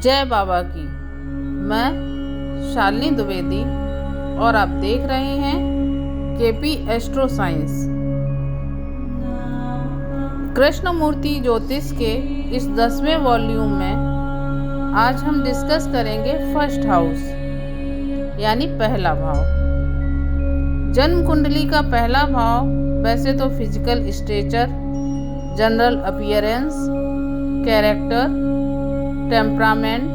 जय बाबा की। मैं शालिनी द्विवेदी और आप देख रहे हैं केपी एस्ट्रो साइंस। कृष्णमूर्ति ज्योतिष के इस 10वें वॉल्यूम में आज हम डिस्कस करेंगे फर्स्ट हाउस यानी पहला भाव। जन्म कुंडली का पहला भाव वैसे तो physical stretcher, general appearance, character, temperament,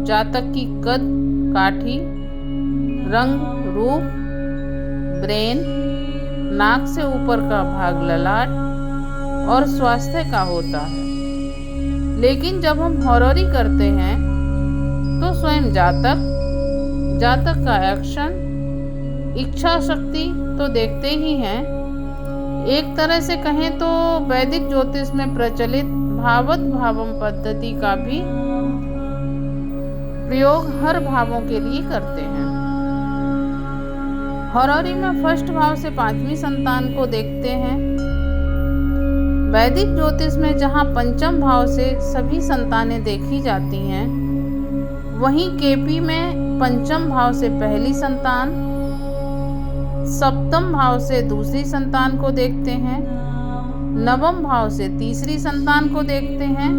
जातक की कद काठी, रंग, रूप, ब्रेन, नाक से ऊपर का भाग ललाट और स्वास्थ्य का होता है। लेकिन जब हम हॉररी करते हैं तो स्वयं जातक का एक्शन, इच्छा शक्ति तो देखते ही हैं। एक तरह से कहें तो वैदिक ज्योतिष में प्रचलित भावत भावम पद्धति का भी प्रयोग हर भावों के लिए करते हैं। हॉररी में फर्स्ट भाव से 5वीं संतान को देखते हैं। वैदिक ज्योतिष में जहां पंचम भाव से सभी संतानें देखी जाती हैं, वहीं केपी में पंचम भाव से पहली संतान, सप्तम भाव से दूसरी संतान को देखते हैं, नवम भाव से तीसरी संतान को देखते हैं,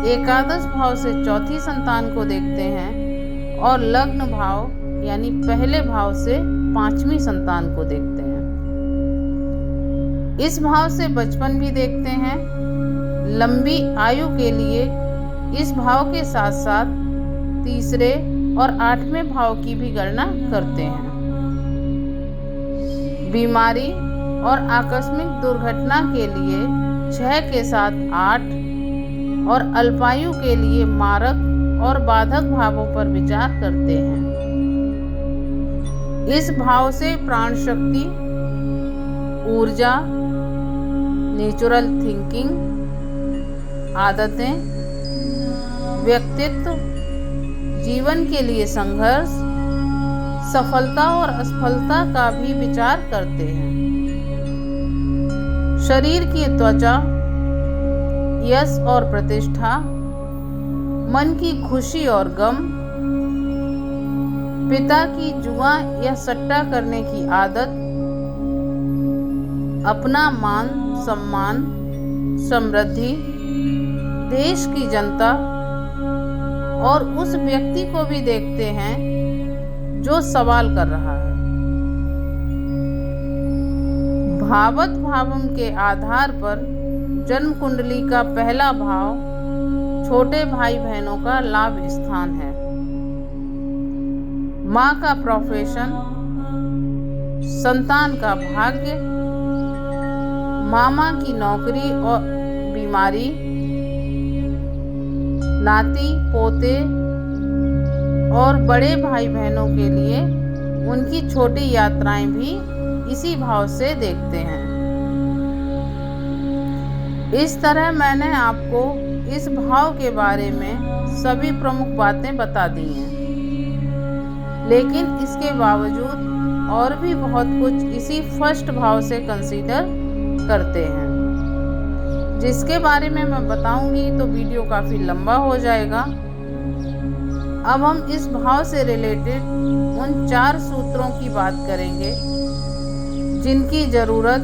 एकादश भाव से चौथी संतान को देखते हैं और लग्न भाव यानी पहले भाव से 5वीं संतान को देखते हैं। इस भाव से बचपन भी देखते हैं। लंबी आयु के लिए इस भाव के साथ साथ तीसरे और 8वें भाव की भी गणना करते हैं। बीमारी और आकस्मिक दुर्घटना के लिए 6 के साथ 8 और अल्पायु के लिए मारक और बाधक भावों पर विचार करते हैं। इस भाव से प्राण शक्ति, ऊर्जा, नेचुरल थिंकिंग, आदतें, व्यक्तित्व, जीवन के लिए संघर्ष, सफलता और असफलता का भी विचार करते हैं। शरीर की त्वचा, यश और प्रतिष्ठा, मन की खुशी और गम, पिता की जुआ या सट्टा करने की आदत, अपना मान सम्मान, समृद्धि, देश की जनता और उस व्यक्ति को भी देखते हैं जो सवाल कर रहा है। भावत भावम के आधार पर जन्म कुंडली का पहला भाव छोटे भाई बहनों का लाभ स्थान है। माँ का प्रोफेशन, संतान का भाग्य, मामा की नौकरी और बीमारी, नाती पोते और बड़े भाई बहनों के लिए उनकी छोटी यात्राएं भी इसी भाव से देखते हैं। इस तरह मैंने आपको इस भाव के बारे में सभी प्रमुख बातें बता दी हैं। लेकिन इसके बावजूद और भी बहुत कुछ इसी फर्स्ट भाव से कंसीडर करते हैं, जिसके बारे में मैं बताऊंगी तो वीडियो काफ़ी लंबा हो जाएगा। अब हम इस भाव से रिलेटेड उन 4 सूत्रों की बात करेंगे जिनकी ज़रूरत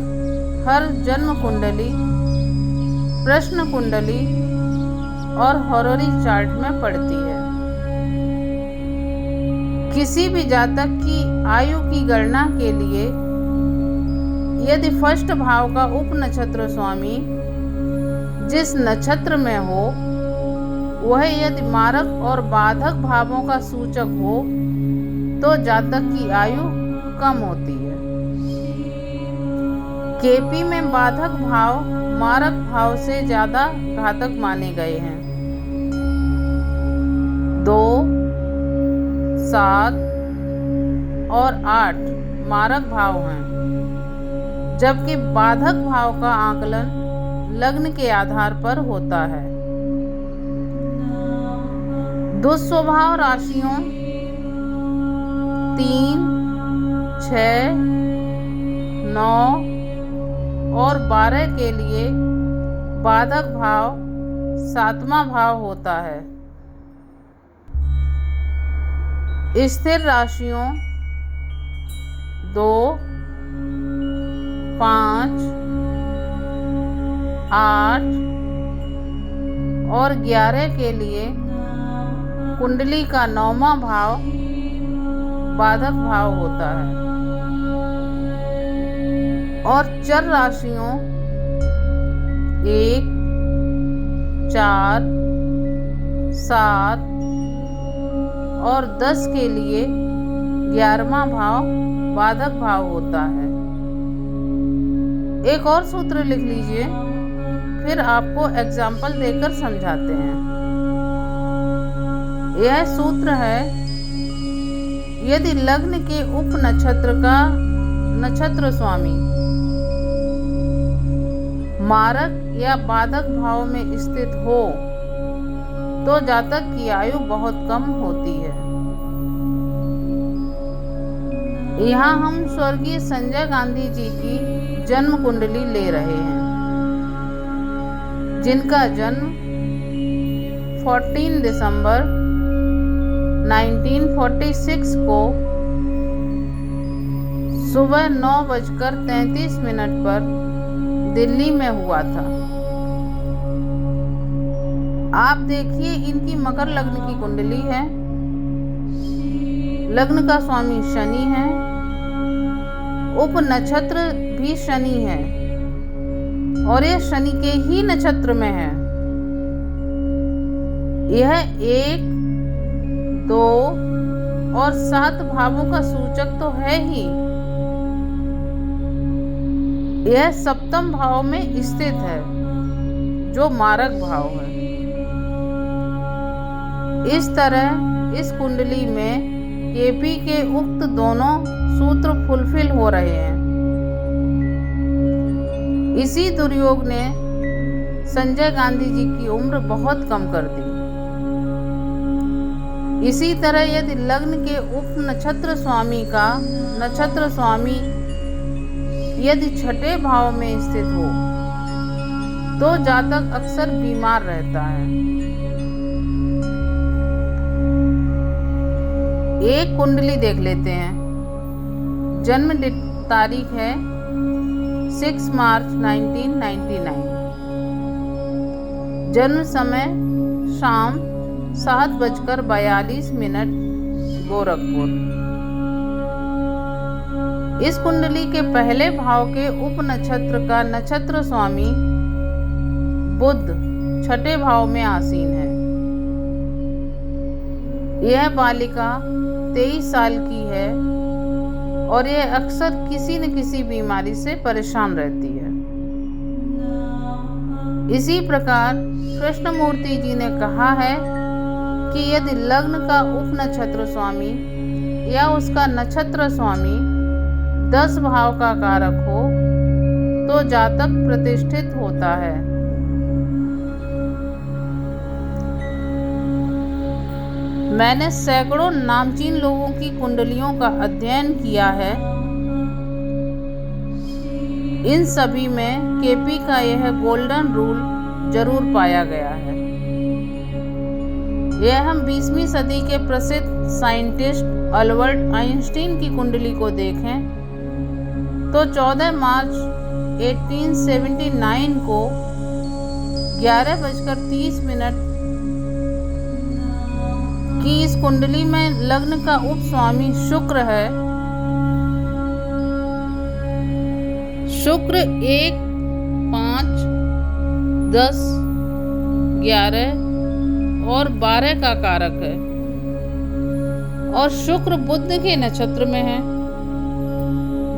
हर जन्म कुंडली, प्रश्न कुंडली और हॉररी चार्ट में पड़ती है। किसी भी जातक की आयु की गणना के लिए यदि फर्स्ट भाव का उप नक्षत्र स्वामी जिस नक्षत्र में हो, वह यदि मारक और बाधक भावों का सूचक हो तो जातक की आयु कम होती है। केपी में बाधक भाव मारक भाव से ज्यादा घातक माने गए हैं। 2, 7 और 8 मारक भाव हैं, जबकि बाधक भाव का आकलन लग्न के आधार पर होता है। दुस्वभाव राशियों 3, 6, 9 और 12 के लिए बाधक भाव 7वां भाव होता है। स्थिर राशियों 2, 5, 8 और 11 के लिए कुंडली का 9वां भाव बाधक भाव होता है और चर राशियों 1, 4, 7 और 10 के लिए 11वां भाव बाधक भाव होता है। एक और सूत्र लिख लीजिए, फिर आपको एग्जाम्पल देकर समझाते हैं। यह सूत्र है, यदि लग्न के उप नक्षत्र का नक्षत्र स्वामी मारक या बाधक भाव में स्थित हो तो जातक की आयु बहुत कम होती है। यहाँ हम स्वर्गीय संजय गांधी जी की जन्म कुंडली ले रहे हैं, जिनका जन्म 14 दिसंबर 1946 को सुबह 9:33 पर दिल्ली में हुआ था। आप देखिए, इनकी मकर लग्न की कुंडली है। लग्न का स्वामी शनि है, उप नक्षत्र भी शनि है और ये शनि के ही नक्षत्र में है। यह 1, 2 और 7 भावों का सूचक तो है ही, यह सप्तम भाव में स्थित है जो मारक भाव है। इस तरह इस कुंडली में केपी के उक्त दोनों सूत्र फुलफिल हो रहे हैं। इसी दुर्योग ने संजय गांधी जी की उम्र बहुत कम कर दी। इसी तरह यदि लग्न के उप नक्षत्र स्वामी का नक्षत्र स्वामी यदि छठे भाव में स्थित हो तो जातक अक्सर बीमार रहता है। एक कुंडली देख लेते हैं। जन्म तारीख है 6 मार्च 1999। जन्म समय शाम 7:42 गोरखपुर। इस कुंडली के पहले भाव के उप नक्षत्र का नक्षत्र स्वामी बुध छठे भाव में आसीन है। यह बालिका 23 साल की है और यह अक्सर किसी न किसी बीमारी से परेशान रहती है। इसी प्रकार कृष्णमूर्ति जी ने कहा है कि यदि लग्न का उप नक्षत्र स्वामी या उसका नक्षत्र स्वामी 10 भाव का कारक हो तो जातक प्रतिष्ठित होता है। मैंने सैकड़ों नामचीन लोगों की कुंडलियों का अध्ययन किया है। इन सभी में केपी का यह गोल्डन रूल जरूर पाया गया है। यह हम 20वीं सदी के प्रसिद्ध साइंटिस्ट अल्बर्ट आइंस्टीन की कुंडली को देखें तो 14 मार्च 1879 को 11:30 की इस कुंडली में लग्न का उप स्वामी शुक्र है। शुक्र 1, 5, 10, 11 और 12 का कारक है और शुक्र बुध के नक्षत्र में है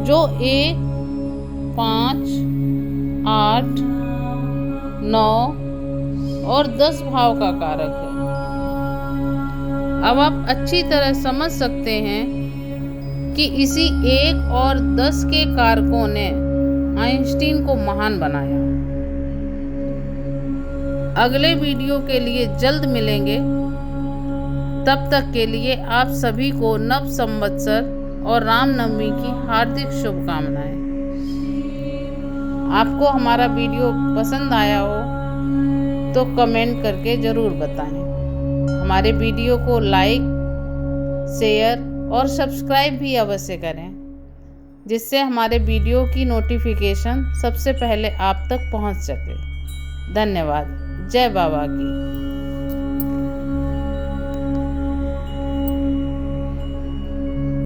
जो 1, 5, 8, 9 और 10 भाव का कारक है। अब आप अच्छी तरह समझ सकते हैं कि इसी 1 और 10 के कारकों ने आइंस्टीन को महान बनाया। अगले वीडियो के लिए जल्द मिलेंगे। तब तक के लिए आप सभी को नव संवत्सर और रामनवमी की हार्दिक शुभकामनाएं। आपको हमारा वीडियो पसंद आया हो तो कमेंट करके ज़रूर बताएं। हमारे वीडियो को लाइक शेयर और सब्सक्राइब भी अवश्य करें, जिससे हमारे वीडियो की नोटिफिकेशन सबसे पहले आप तक पहुंच सके। धन्यवाद। जय बाबा की।